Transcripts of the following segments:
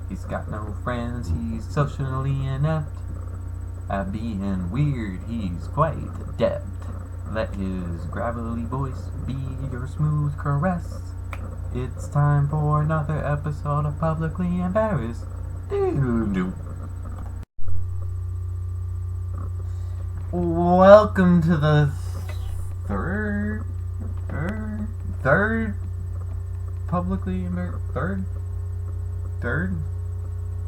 He's got no friends, he's socially inept. At being weird, he's quite adept. Let his gravelly voice be your smooth caress. It's time for another episode of Publicly Embarrassed. Welcome to the third publicly embarrassed third.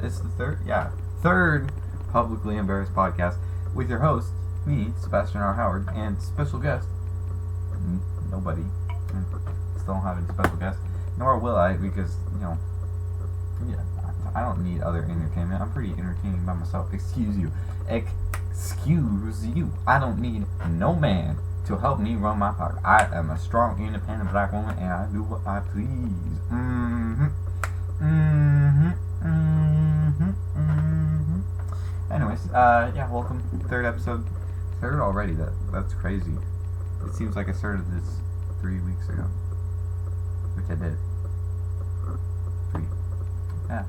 It's the third, yeah, third publicly embarrassed podcast with your host, me, Sebastian R. Howard, and special guest, nobody. Still don't have any special guest, nor will I, because I don't need other entertainment. I'm pretty entertaining by myself. Excuse you. I don't need no man to help me run my pocket. I am a strong, independent black woman, and I do what I please. Anyways, welcome. Third episode. Third already. That's crazy. It seems like I started this 3 weeks ago, which I did. 3. Yeah.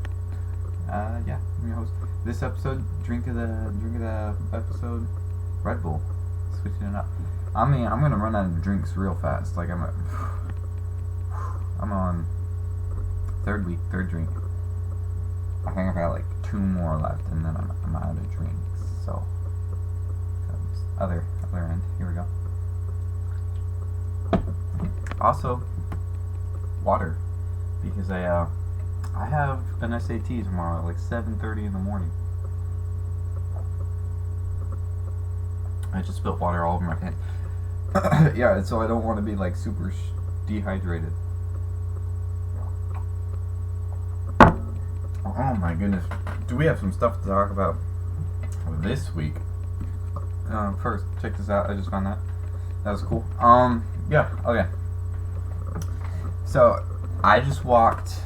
I'm your host. This episode, drink of the episode, Red Bull. Switching it up. I mean, I'm gonna run out of drinks real fast. Like I'm on third drink. I think I got like 2 more left, and then I'm out of drinks. So, other end. Here we go. Also, water, because I have an SAT tomorrow at like 7:30 in the morning. I just spilled water all over my pants. Yeah, so I don't want to be like super dehydrated. Oh my goodness. Do we have some stuff to talk about this week? First, check this out. I just found that. That was cool. Okay. So, I just walked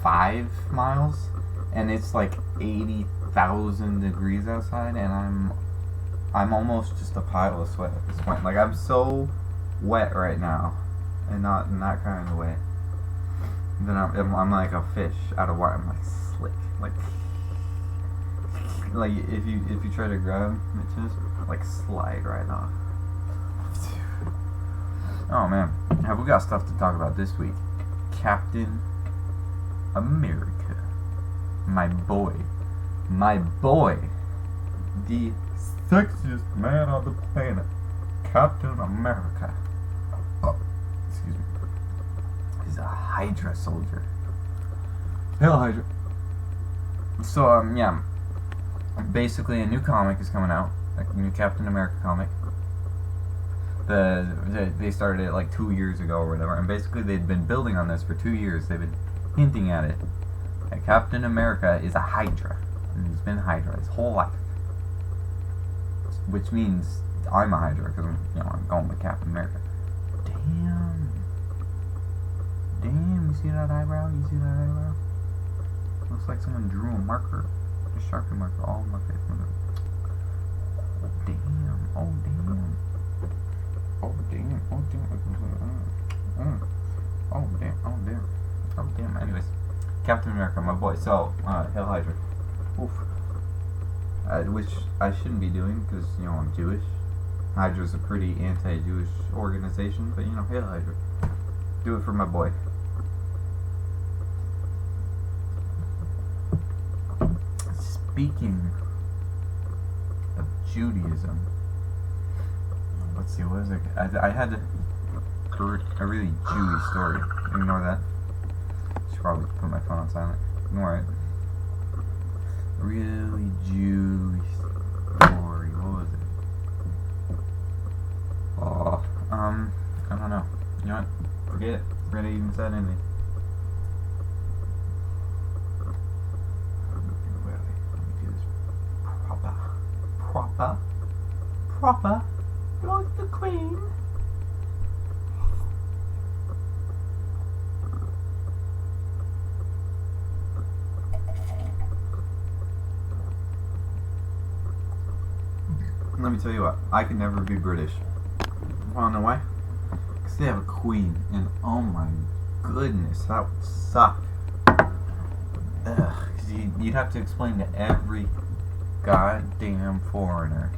5 miles, and it's like 80,000 degrees outside, and I'm almost just a pile of sweat at this point. Like, I'm so wet right now, and not in that kind of way. Then I'm like a fish out of water. I'm like slick, like if you try to grab my chest, like slide right off. Oh man, have we got stuff to talk about this week? Captain America, my boy, the sexiest man on the planet, Captain America. Oh, excuse me. He's a Hydra soldier. Hell, Hydra. So, basically a new comic is coming out, a new Captain America comic. They started it like 2 years ago or whatever, and basically they'd been building on this for 2 years. They've been hinting at it. That Captain America is a Hydra, and he's been Hydra his whole life. Which means I'm a Hydra, because I'm going with Captain America. Damn, you see that eyebrow? Looks like someone drew a marker, a Sharpie marker, all on my face. Oh damn. Anyways, Captain America, my boy. So, Hell Hydra. Oof. Which I shouldn't be doing, because, I'm Jewish. Hydra's a pretty anti-Jewish organization, but, Hail Hydra. Do it for my boy. Speaking of Judaism, let's see, what is it? I had a really Jewy story. Ignore that. Should probably put my phone on silent. Ignore it. Really Jewy story. What was it? Oh, I don't know. You know what? Forget it. Forget I even said anything. Let me do this proper. Like the Queen. Let me tell you what, I can never be British. You wanna know why? Because they have a queen, and oh my goodness, that would suck. Ugh, you'd have to explain to every goddamn foreigner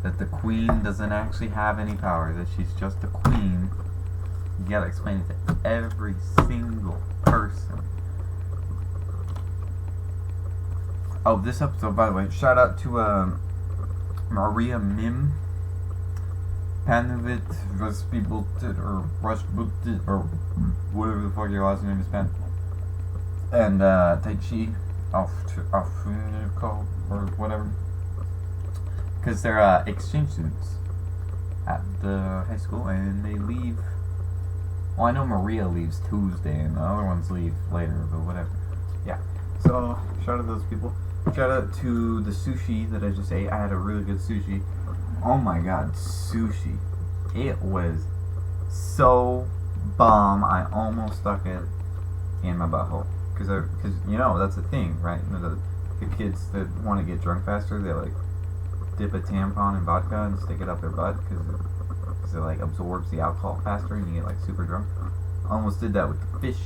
that the queen doesn't actually have any power, that she's just a queen. You gotta explain it to every single person. Oh, this episode, by the way, shout out to Maria Mim, Panovit, Rushbutit, or whatever the fuck your last name is, Pan, and Taichi, or whatever, because they're exchange students at the high school, and they leave. Well, I know Maria leaves Tuesday, and the other ones leave later, but whatever. Yeah. So shout out to those people. Shout out to the sushi that I just ate. I had a really good sushi. Oh my god, sushi. It was so bomb. I almost stuck it in my butthole. Because you know, that's the thing, right? The kids that want to get drunk faster, they like dip a tampon in vodka and stick it up their butt because it like absorbs the alcohol faster and you get like super drunk. I almost did that with the fish,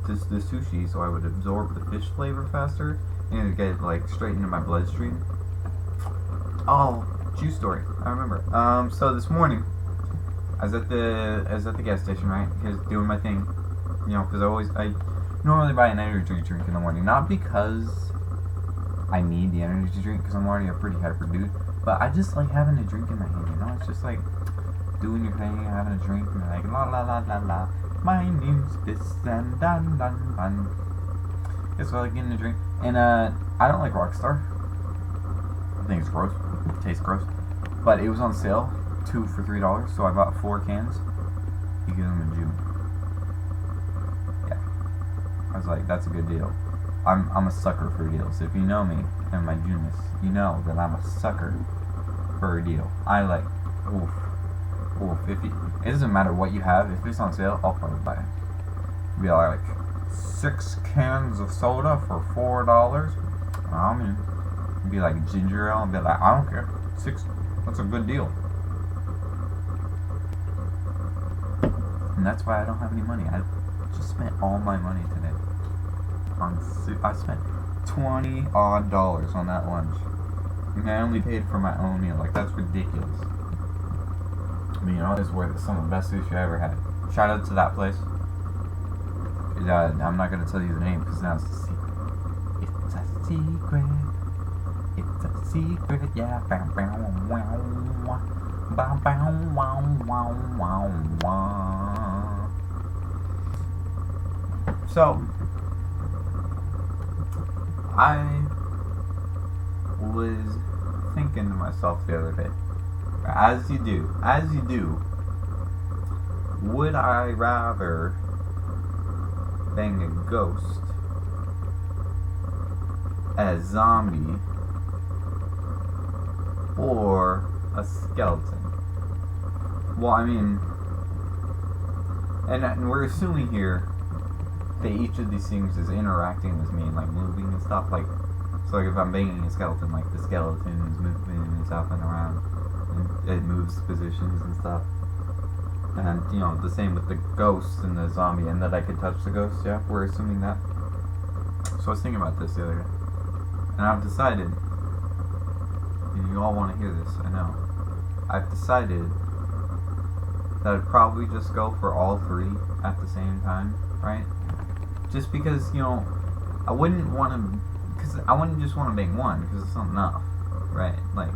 the sushi, so I would absorb the fish flavor faster and it'd get like straight into my bloodstream. Oh, true story. I remember. So this morning, I was at the gas station, right? Because doing my thing, you know, because I normally buy an energy drink in the morning, not because I need the energy drink, because I'm already a pretty hyper dude, but I just like having a drink in my hand, you know? It's just like doing your thing, having a drink, and like la la la la la. My name's this and dun dun dun. It's like getting a drink, and I don't like Rockstar. I think it's gross. It tastes gross, but it was on sale, 2 for $3, so I bought 4 cans. You get them in June. Yeah, I was like, that's a good deal. I'm a sucker for deals. If you know me and my Junus, you know that I'm a sucker for a deal. I like, oof. It doesn't matter what you have. If it's on sale, I'll probably buy it. Be like 6 cans of soda for $4. I'm in. Be like ginger ale and be like, I don't care. 6. That's a good deal. And that's why I don't have any money. I just spent all my money today. I spent $20 odd on that lunch. And I only paid for my own meal. Like, that's ridiculous. I mean, you know, it's worth some of the best sushi I ever had. Shout out to that place. I'm not going to tell you the name because now it's a secret. It's a secret. It's a secret. Yeah. Bow, bow, wow, bow, bow, wow, wow, wow. So, I was thinking to myself the other day, as you do, would I rather bang a ghost, a zombie, or a skeleton? Well, I mean, and we're assuming here that each of these things is interacting with me and like moving and stuff. Like, so like if I'm banging a skeleton, like the skeleton is moving and stuff and around, and it moves positions and stuff. And you know, the same with the ghost and the zombie, and that I could touch the ghost. Yeah, we're assuming that. So I was thinking about this the other day, and I've decided. And you all want to hear this, I know. I've decided that I'd probably just go for all 3 at the same time, right? Just because, you know, I wouldn't just want to bang one, because it's not enough, right? Like,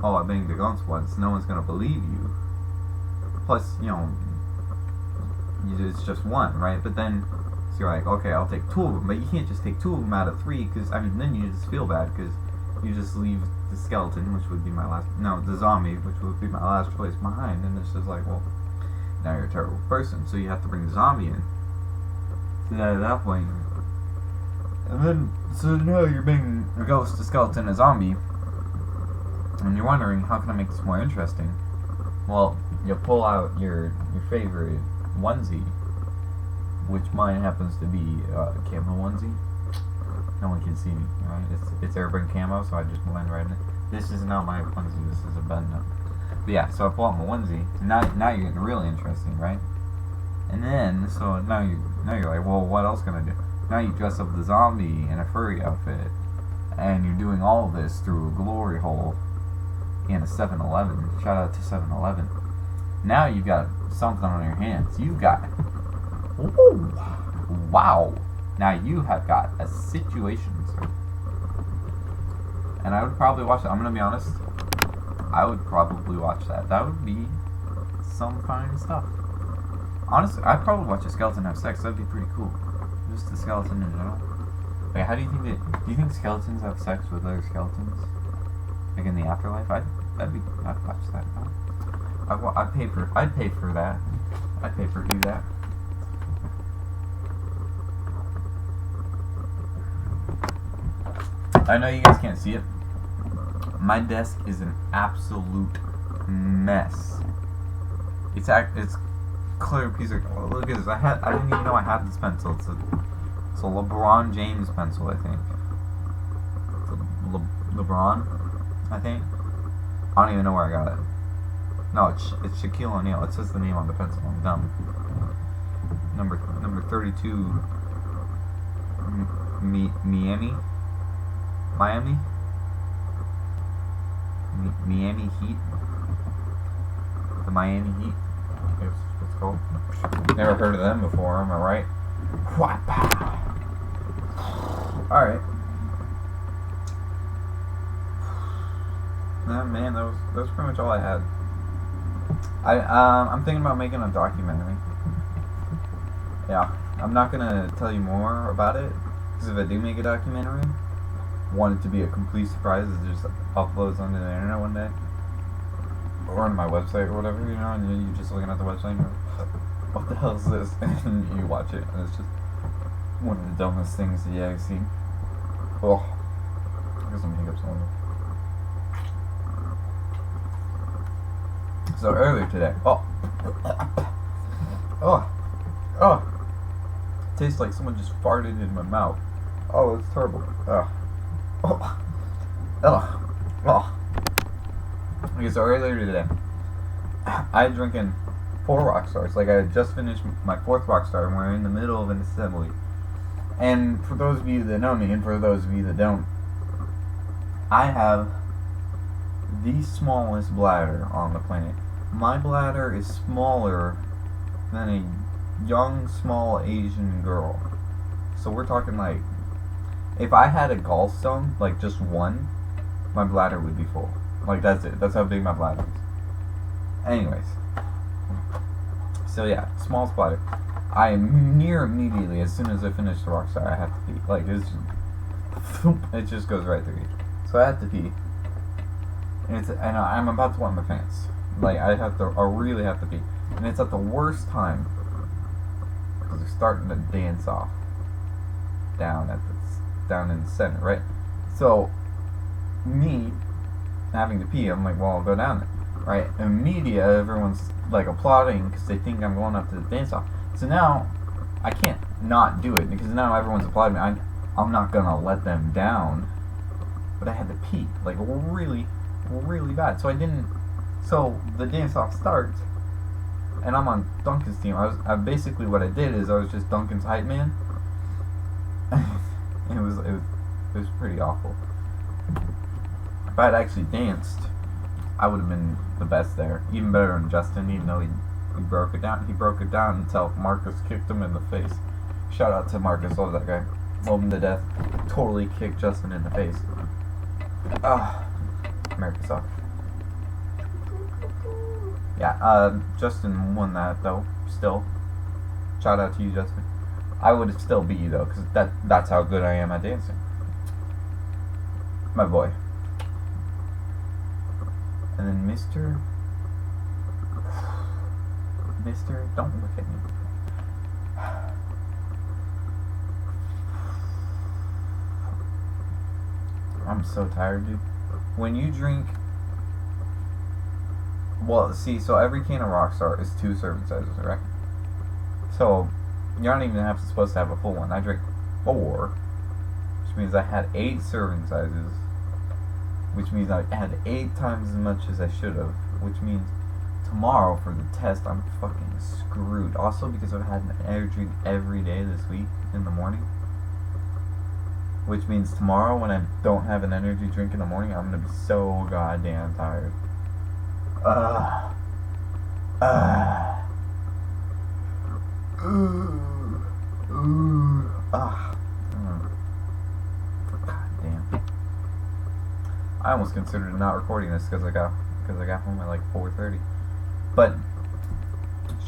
oh, I banged the ghost once, no one's going to believe you. Plus, you know, it's just one, right? But then, so you're like, okay, I'll take 2 of them, but you can't just take 2 of them out of 3, because, I mean, then you just feel bad, because you just leave the skeleton, which would be the zombie, which would be my last choice behind, and it's just like, well, now you're a terrible person, so you have to bring the zombie in. So at that point, and then, so now you're being a ghost, a skeleton, a zombie, and you're wondering, how can I make this more interesting? Well, you pull out your favorite onesie, which mine happens to be a camo onesie. No one can see me, right? It's airbrand camo, so I just blend right in. This is not my onesie, this is a button-up. But yeah, so I pull out my onesie, and now you're getting really interesting, right? And then, so now you're like, well, what else can I do? Now you dress up the zombie in a furry outfit, and you're doing all of this through a glory hole in a 7-Eleven. Shout out to 7-Eleven. Now you've got something on your hands. You've got... Ooh, wow. Now you have got a situation, sir. And I would probably watch that. I'm going to be honest. I would probably watch that. That would be some fine stuff. Honestly, I'd probably watch a skeleton have sex. That'd be pretty cool. Just a skeleton in general. Like, how do you think that... Do you think skeletons have sex with other skeletons? Like in the afterlife? I'd watch that. I'd pay for that. I'd pay for do that. I know you guys can't see it. My desk is an absolute mess. It's clear piece of... Oh, look at this. I didn't even know I had this pencil. It's a LeBron James pencil, I think. It's a LeBron, I think. I don't even know where I got it. No, it's Shaquille O'Neal. It says the name on the pencil. I'm dumb. Number 32. Miami Heat. The Miami Heat. It's called. Never heard of them before, am I right? Alright. Man, that was pretty much all I had. I'm thinking about making a documentary. Yeah. I'm not gonna tell you more about it, because if I do make a documentary, I want it to be a complete surprise. It just uploads onto the internet one day, or on my website or whatever, you know, and you're just looking at the website and you're like, what the hell is this? And you watch it, and it's just one of the dumbest things that you ever seen. Oh, I got some hiccups on me. So earlier today, tastes like someone just farted in my mouth. Oh, it's terrible. Okay, so earlier today, I had drinking 4 Rockstars. Like, I had just finished my 4th Rockstar, and we're in the middle of an assembly. And for those of you that know me, and for those of you that don't, I have the smallest bladder on the planet. My bladder is smaller than a young, small Asian girl. So we're talking like, if I had a gallstone, like just one, my bladder would be full. Like, that's it. That's how big my bladder is. Anyways. So yeah, smallest bladder. I near immediately, as soon as I finish the Rockstar, I have to pee. Like, it just goes right through you. So I have to pee. And I'm about to wet my pants. Like, I really have to pee. And it's at the worst time, because they're starting to dance off down in the center, right? So, me having to pee, I'm like, well, I'll go down there, right? And media, everyone's like applauding because they think I'm going up to the dance off. So now, I can't not do it, because now everyone's applauding me. I'm not gonna let them down, but I had to pee, like, really, really bad. So so the dance off starts, and I'm on Duncan's team. Basically what I did is I was just Duncan's hype man. it was pretty awful. If I had actually danced, I would have been the best there, even better than Justin. Even though he broke it down, until Marcus kicked him in the face. Shout out to Marcus, love that guy, love him to death. Totally kicked Justin in the face. America sucks. Yeah, Justin won that, though, still. Shout out to you, Justin. I would still beat you, though, because that's how good I am at dancing. My boy. And then Mr., don't look at me. I'm so tired, dude. When you drink... Well, see, so every can of Rockstar is 2 serving sizes, right? So, you don't even supposed to have a full one. I drank 4, which means I had 8 serving sizes, which means I had 8 times as much as I should have, which means tomorrow for the test, I'm fucking screwed. Also, because I've had an energy drink every day this week in the morning, Which means tomorrow when I don't have an energy drink in the morning, I'm gonna be so goddamn tired. Ugh. Ugh. God damn. I almost considered not recording this because I got home at like 4:30. But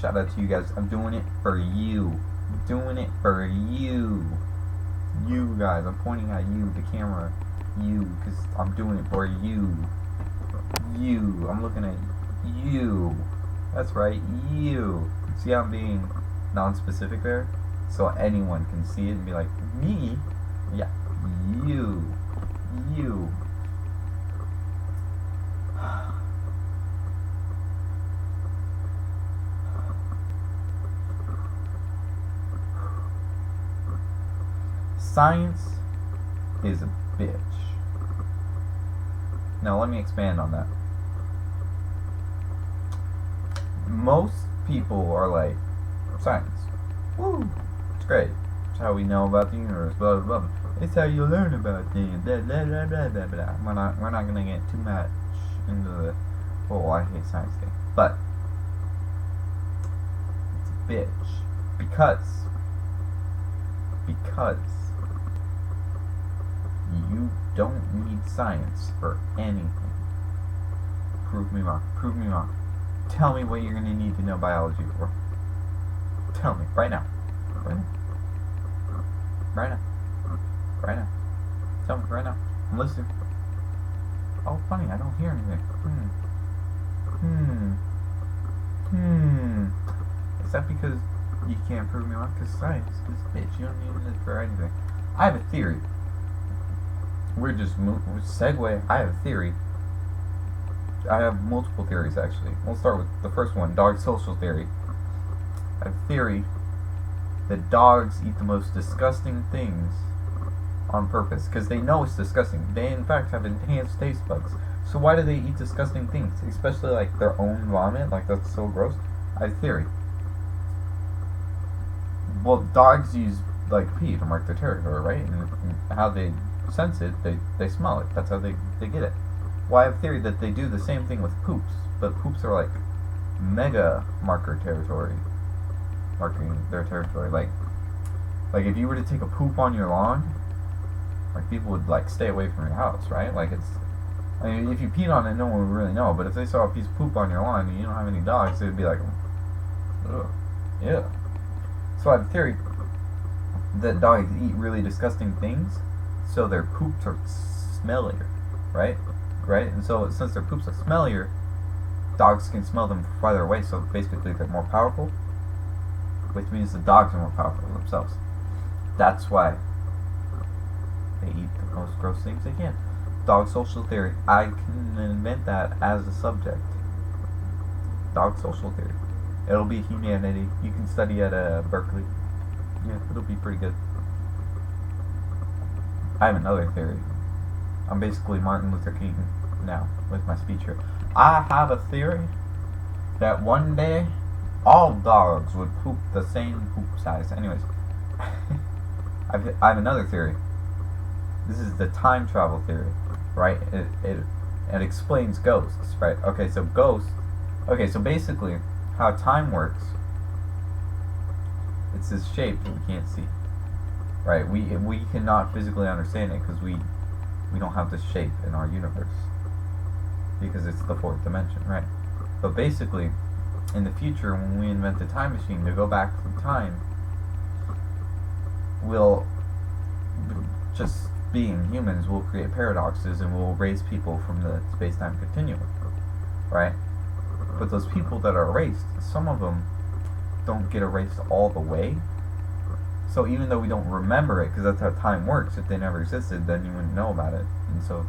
shout out to you guys. I'm doing it for you. I'm doing it for you. You guys. I'm pointing at you, the camera. You, because I'm doing it for you. You. I'm looking at you. That's right, you. See how I'm being non-specific there? So anyone can see it and be like, me? Yeah, you. You. Science is a bitch. Now let me expand on that. Most people are like, science. Woo! It's great. It's how we know about the universe, blah blah blah. It's how you learn about things, blah blah blah blah blah blah. We're not gonna get too much into the whole I hate science thing. But it's a bitch. Because you don't need science for anything. Prove me wrong. Prove me wrong. Tell me what you're going to need to know biology for. Tell me. Right now. Right now. Right now. Right now. Tell me. Right now. I'm listening. Oh, funny. I don't hear anything. Is that because you can't prove me wrong? Because science is a bitch. You don't need it for anything. I have a theory. We're segue. I have a theory. I have multiple theories, actually. We'll start with the first one, dog social theory. I have a theory that dogs eat the most disgusting things on purpose, because they know it's disgusting. They, in fact, have enhanced taste buds. So why do they eat disgusting things? Especially, like, their own vomit? Like, that's so gross. I have a theory. Well, dogs use, like, pee to mark their territory, right? And how they sense it, they smell it. That's how they get it. Well, I have a theory that they do the same thing with poops, but poops are like mega marking their territory. Like if you were to take a poop on your lawn, like people would like stay away from your house, right? Like I mean, if you peed on it, no one would really know. But if they saw a piece of poop on your lawn and you don't have any dogs, they'd be like, ugh, yeah. So I have a theory that dogs eat really disgusting things, so their poops are smellier, right? Right? And so since their poops are smellier, dogs can smell them farther away, so basically they're more powerful, which means the dogs are more powerful themselves. That's why they eat the most gross things they can. Dog social theory. I can invent that as a subject. Dog social theory. It'll be humanity. You can study at Berkeley. Yeah, it'll be pretty good. I have another theory. I'm basically Martin Luther King now with my speech here. I have a theory that one day all dogs would poop the same poop size. Anyways, I have another theory. This is the time travel theory, right? It explains ghosts, right? Okay, so basically how time works. It's this shape that we can't see, right? We cannot physically understand it because we don't have this shape in our universe because it's the fourth dimension, right? But basically, in the future, when we invent the time machine to go back through time, we'll, just being humans, will create paradoxes and we'll erase people from the space-time continuum, right? But those people that are erased, some of them don't get erased all the way. So even though we don't remember it, because that's how time works, if they never existed, then you wouldn't know about it. And so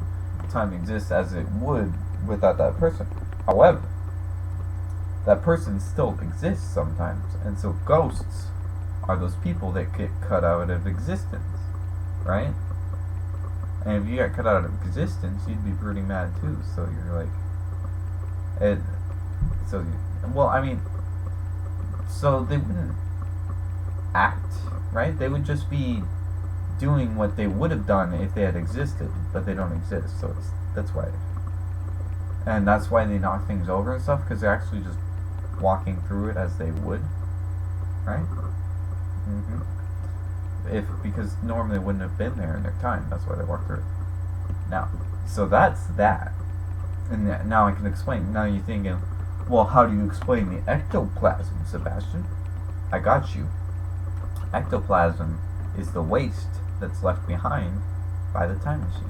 time exists as it would without that person. However, that person still exists sometimes. And so ghosts are those people that get cut out of existence, right? And if you got cut out of existence, you'd be pretty mad too. So you're like, so they wouldn't act, right? They would just be doing what they would have done if they had existed, but they don't exist. So that's why, and that's why they knock things over and stuff, because they're actually just walking through it as they would, right? Because normally they wouldn't have been there in their time. That's why they walked through it. Now, so that's that. And now I can explain. Now you're thinking, well, how do you explain the ectoplasm, Sebastian? I got you. Ectoplasm is the waste that's left behind by the time machine.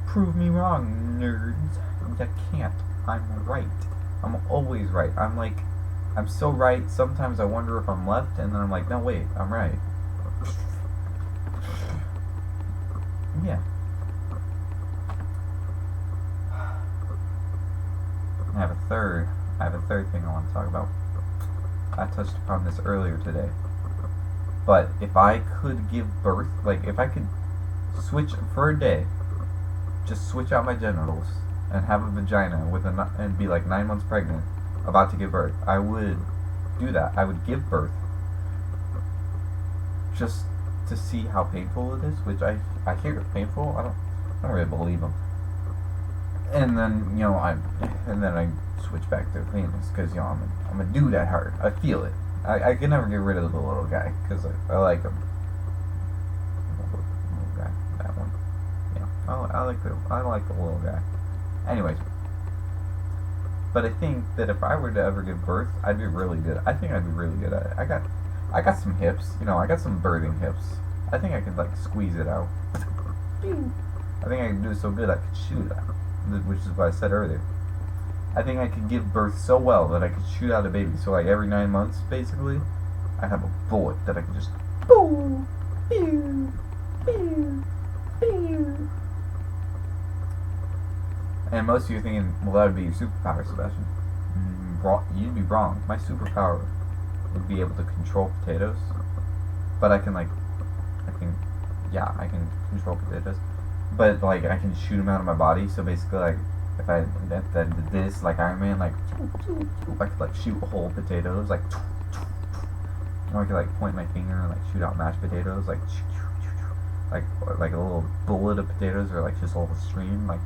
Prove me wrong, nerds. You can't. I'm right. I'm always right. I'm so right, sometimes I wonder if I'm left, and then I'm like, no, wait, I'm right. Yeah. I have a third thing I want to talk about. I touched upon this earlier today. But if I could give birth, like if I could switch for a day, just switch out my genitals and have a vagina and be like 9 months pregnant, about to give birth, I would do that. I would give birth just to see how painful it is, which I hear it's painful. I don't really believe them. And then I switch back to cleanness because I'm a dude at heart. I feel it. I can never get rid of the little guy because I like him. Little guy, that one. Yeah, I like the little guy. Anyways, but I think that if I were to ever give birth, I'd be really good. I think I'd be really good at it. I got some hips. I got some birthing hips. I think I could like squeeze it out. I think I could do it so good I could shoot it, which is what I said earlier. I think I could give birth so well that I could shoot out a baby. So like every 9 months, basically, I'd have a bullet that I could just boom, pew, pew, pew. And most of you are thinking, well, that would be your superpower, Sebastian. You'd be wrong. My superpower would be able to control potatoes. But I can control potatoes. But like I can shoot them out of my body. So basically, like if I did this like Iron Man, like I could like shoot whole potatoes, like, or I could like point my finger and like shoot out mashed potatoes, like a little bullet of potatoes, or like just a whole stream, like.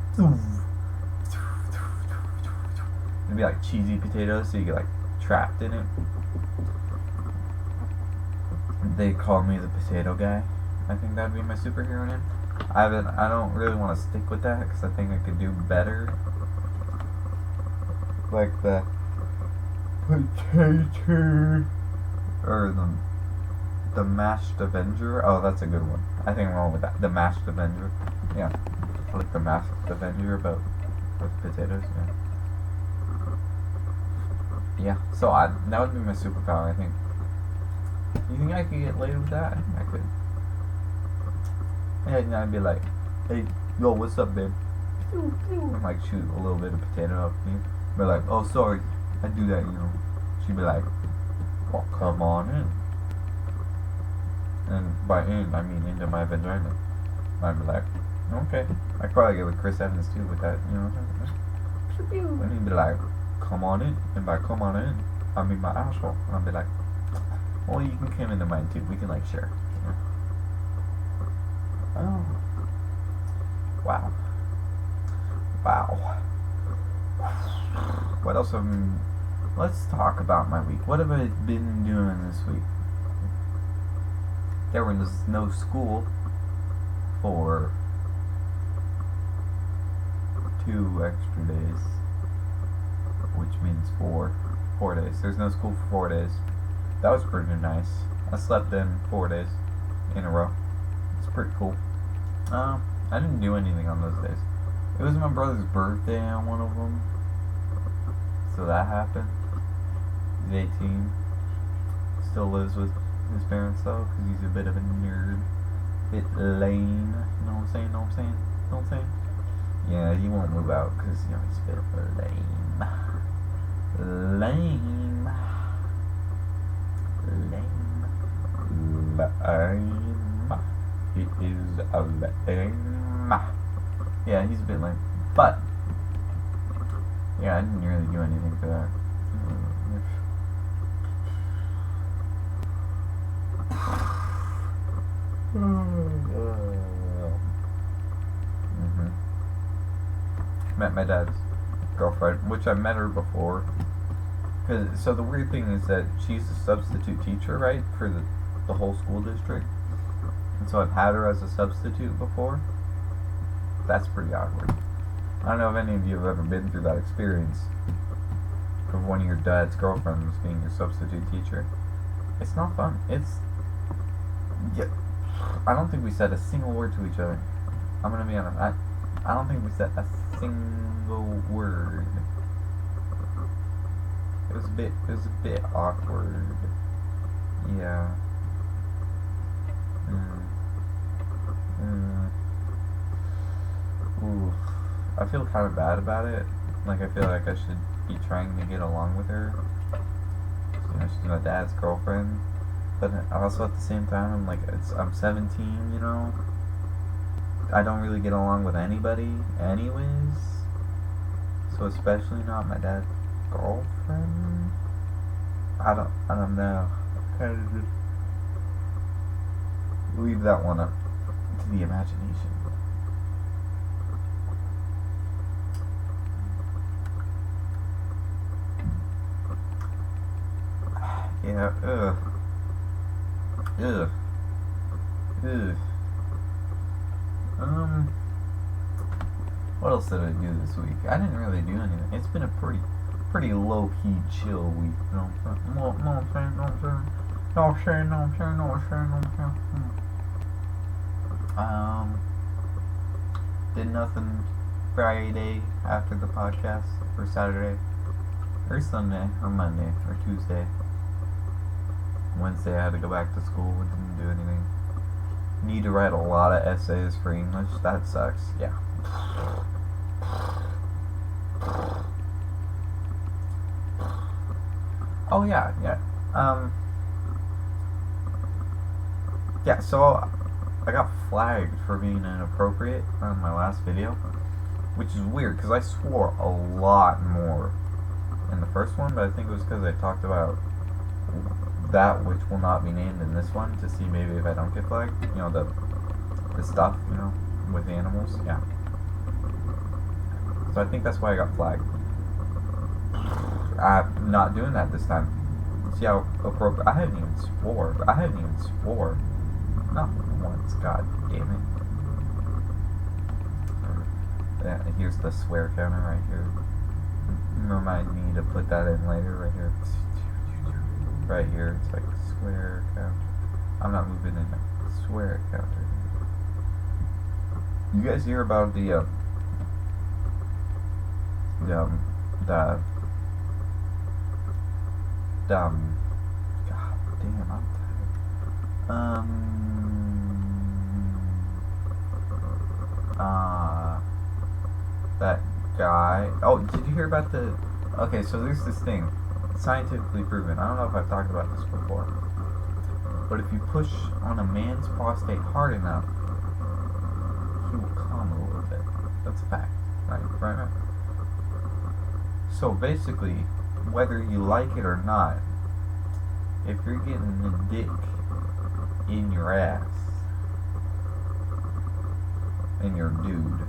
It'd be like cheesy potatoes, so you get like trapped in it. They call me the potato guy. I think that'd be my superhero name. I don't really want to stick with that because I think I could do better. Like the potato or the mashed Avenger. Oh, that's a good one. I think I'm wrong with that. The mashed Avenger. Yeah, like the mashed Avenger, but with potatoes. Yeah. Yeah, so that would be my superpower, I think. You think I could get laid with that? I think I could. And I'd be like, hey, yo, what's up, babe? And like shoot a little bit of potato up me. Be like, oh, sorry, I do that, She'd be like, well, come on in. And by in, I mean into my vagina. I'd be like, okay. I'd probably get with Chris Evans too with that, And he'd be like, come on in, and by come on in, I mean my asshole. And I'll be like, well, you can come into mine too. We can like share. Oh, wow. What else let's talk about my week. What have I been doing this week? There was no school for 2 extra days. Which means 4 days. There's no school for 4 days. That was pretty nice. I slept in 4 days in a row. It's pretty cool. I didn't do anything on those days. It was my brother's birthday on one of them, so that happened. He's 18. Still lives with his parents though, because he's a bit of a nerd. Bit lame. You know what I'm saying? Yeah, he won't move out because he's a bit of a lame. He is a lame. Yeah, he's a bit lame. But yeah, I didn't really do anything for that. Met my dad's girlfriend, which I met her before. So the weird thing is that she's a substitute teacher, right, for the whole school district. And so I've had her as a substitute before. That's pretty awkward. I don't know if any of you have ever been through that experience of one of your dad's girlfriends being your substitute teacher. It's not fun. Yeah, I don't think we said a single word to each other. I'm gonna be honest. I don't think we said a single word. It was a bit awkward. Yeah. Ooh. I feel kind of bad about it. Like, I feel like I should be trying to get along with her. You know, she's my dad's girlfriend. But also at the same time, I'm like, I'm 17, you know? I don't really get along with anybody anyways. So especially not my dad's girlfriend. I don't know. Kind of just leave that one up to the imagination. Yeah, what else did I do this week? I didn't really do anything. It's been a pretty low-key, chill week. You know what I'm saying? Did nothing Friday after the podcast, or Saturday, or Sunday, or Monday, or Tuesday. Wednesday I had to go back to school and didn't do anything. Need to write a lot of essays for English. That sucks. Yeah. Oh yeah. Yeah, so I got flagged for being inappropriate on my last video, which is weird because I swore a lot more in the first one, but I think it was because I talked about that which will not be named in this one to see maybe if I don't get flagged. You know, the stuff, you know, with the animals. Yeah. So I think that's why I got flagged. I'm not doing that this time. See how appropriate. I haven't even swore. Not once, god damn it. Yeah, here's the swear counter right here. Remind me to put that in later, right here. Right here, it's like swear counter. I'm not moving in there. Swear counter. You guys hear about the god damn, I'm tired. That guy. Oh, did you hear about the? Okay, so there's this thing, scientifically proven. I don't know if I've talked about this before, but if you push on a man's prostate hard enough, he will come a little bit. That's a fact, right? So basically, whether you like it or not, if you're getting a dick in your ass, and you're a dude,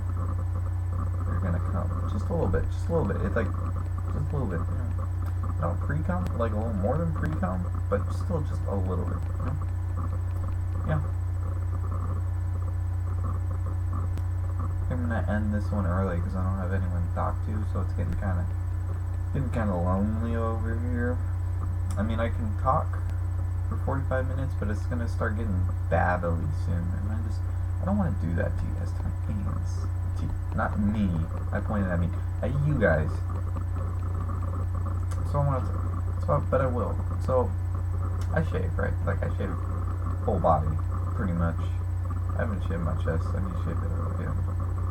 you're gonna come just a little bit. It's like just a little bit. You know? Not pre-cum, like a little more than pre-cum, but still just a little bit. You know? Yeah. I'm gonna end this one early because I don't have anyone to talk to, so it's getting kind of lonely over here. I mean, I can talk for 45 minutes, but it's gonna start getting babbly soon, and I don't want to do that to you guys, to my fans. Not me. I pointed at me. At you guys. So I want to. But I will. So I shave, right? Like I shave whole body, pretty much. I haven't shaved my chest. I need to shave it a little bit. I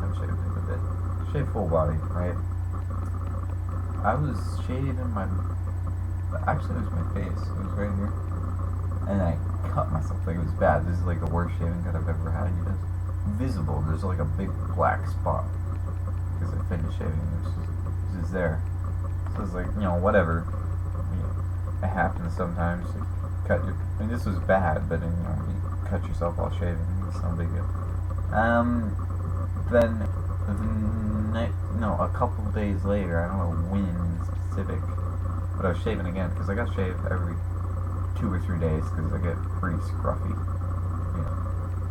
haven't shaved it a bit. Shave full body, right? I was shaving my. Actually, it was my face. It was right here, and I cut myself. Like it was bad. This is like the worst shaving cut I've ever had. You know, visible. There's like a big black spot because I finished shaving. It's just there. So it's like, you know, whatever. It happens sometimes. You cut your. I mean, this was bad, but you know, you cut yourself while shaving. It's no big deal. Then a couple days later, I don't know when in specific, but I was shaving again because I got shaved every 2 or 3 days because I get pretty scruffy. Yeah.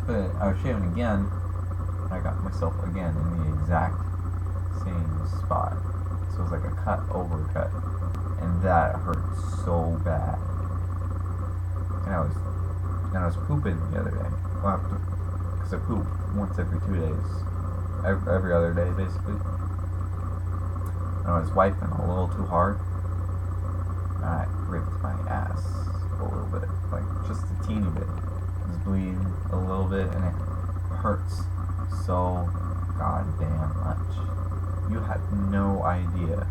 But I was shaving again, and I got myself again in the exact same spot. So it was like a cut over a cut, and that hurt so bad. And I was pooping the other day. Well, because I poop once every 2 days, every other day basically. And I was wiping a little too hard, and I ripped my ass a little bit, like just a teeny bit. It was bleeding a little bit, and it hurts so goddamn much. You have no idea.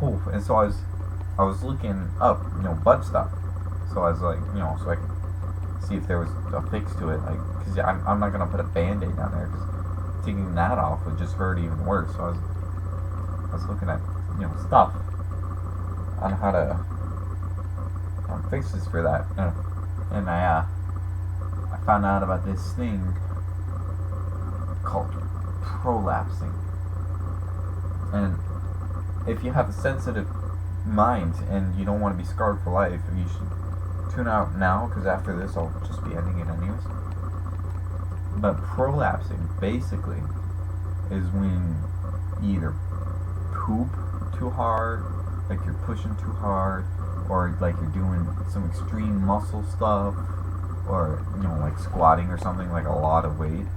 Oh, and so I was looking up, butt stuff. So I was like, so I could see if there was a fix to it, like, because I'm not gonna put a Band-Aid down there, because taking that off would just hurt even worse. So I was looking at, stuff on how to fixes for that, and I found out about this thing called prolapsing. And if you have a sensitive mind and you don't want to be scarred for life, you should tune out now, because after this I'll just be ending it anyways. But prolapsing basically is when you either poop too hard, like you're pushing too hard, or like you're doing some extreme muscle stuff, or like squatting or something, like a lot of weight.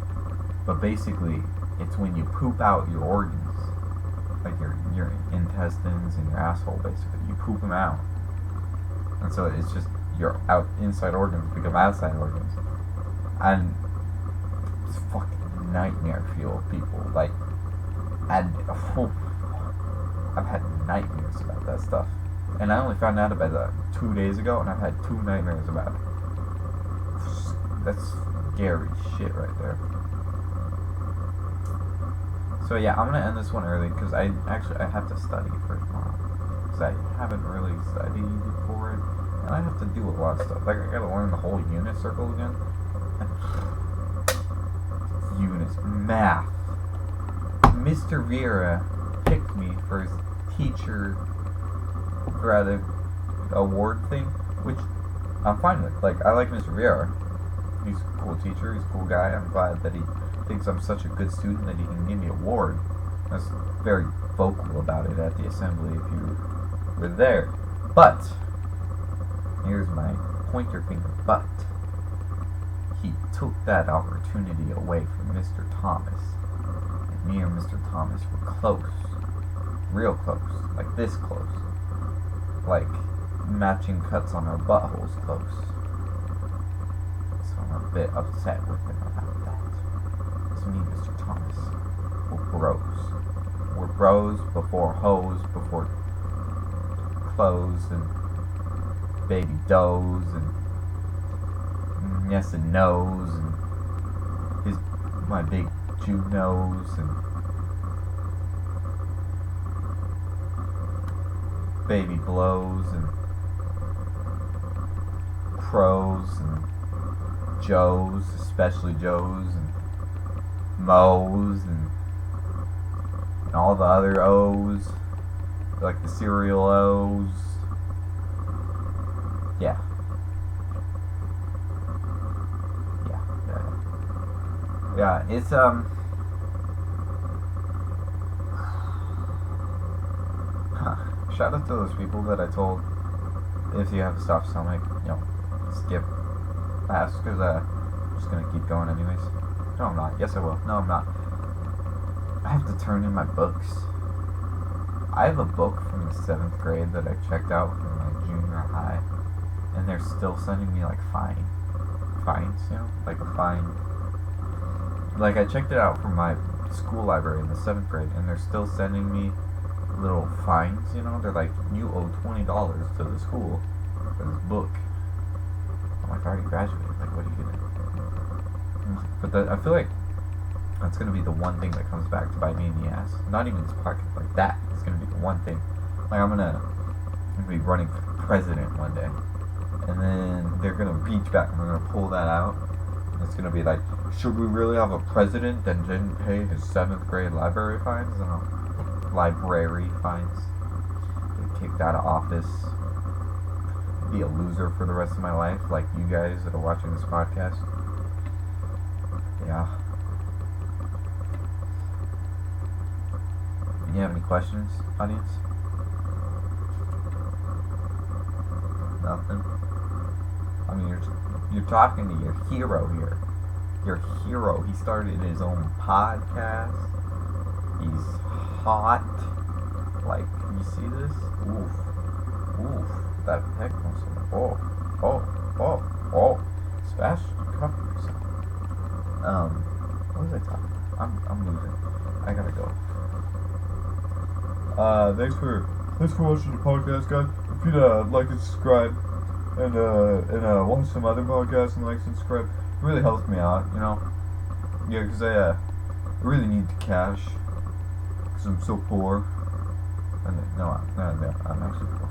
But basically it's when you poop out your organs, like your intestines and your asshole. Basically you poop them out, and so it's just your inside organs become outside organs, and it's fucking nightmare fuel, people. Like, and I've had nightmares about that stuff, and I only found out about that 2 days ago, and I've had 2 nightmares about it. That's scary shit right there. So yeah, I'm gonna end this one early because I have to study for tomorrow, because I haven't really studied for it, and I have to do a lot of stuff. Like, I gotta learn the whole unit circle again. Units, math. Mr. Vera picked me for his teacher award thing, which I'm fine with. Like, I like Mr. Vera. He's a cool teacher. He's a cool guy. I'm glad that he thinks I'm such a good student that he can give me an award. I was very vocal about it at the assembly if you were there. But here's my pointer finger. But he took that opportunity away from Mr. Thomas. And me and Mr. Thomas were close. Real close. Like this close. Like matching cuts on our buttholes close. So I'm a bit upset with him about that. Because me and Mr. Thomas were bros. We're bros before hoes, before clothes and baby does and yes and no's and my big Jew nose and baby blows and pros and Joes, especially Joes and Mo's and all the other O's, like the cereal O's. Yeah. Yeah, it's shout out to those people that I told, if you have a stuffed stomach, skip past, because I'm just gonna keep going anyways. No, I'm not. Yes, I will. No, I'm not. I have to turn in my books. I have a book from the 7th grade that I checked out in my junior high, and they're still sending me like fines, like a fine. Like, I checked it out from my school library in the 7th grade, and they're still sending me little fines, They're like, you owe $20 to the school for this book. I'm like, I already graduated. Like, what are you gonna do? But I feel like that's gonna be the one thing that comes back to bite me in the ass. Not even this podcast, like that is gonna be the one thing. Like, I'm gonna be running for president one day, and then they're gonna reach back and they're gonna pull that out. It's gonna be like, should we really have a president that didn't pay his 7th grade library fines? Library fines. Get kicked out of office. Be a loser for the rest of my life, like you guys that are watching this podcast. Yeah. You have any questions, audience? Nothing. I mean, you're talking to your hero here. Your hero. He started his own podcast. He's hot. Like, you see this? Oof. That techno song. Oh. Smash. Cover yourself. What was I talking about? I'm losing. I gotta go. Thanks for watching the podcast, guys. If you'd like to subscribe and watch some other podcasts and like and subscribe, it really helps me out, you know. Yeah, because I really need the cash because I'm so poor. No, I'm actually poor.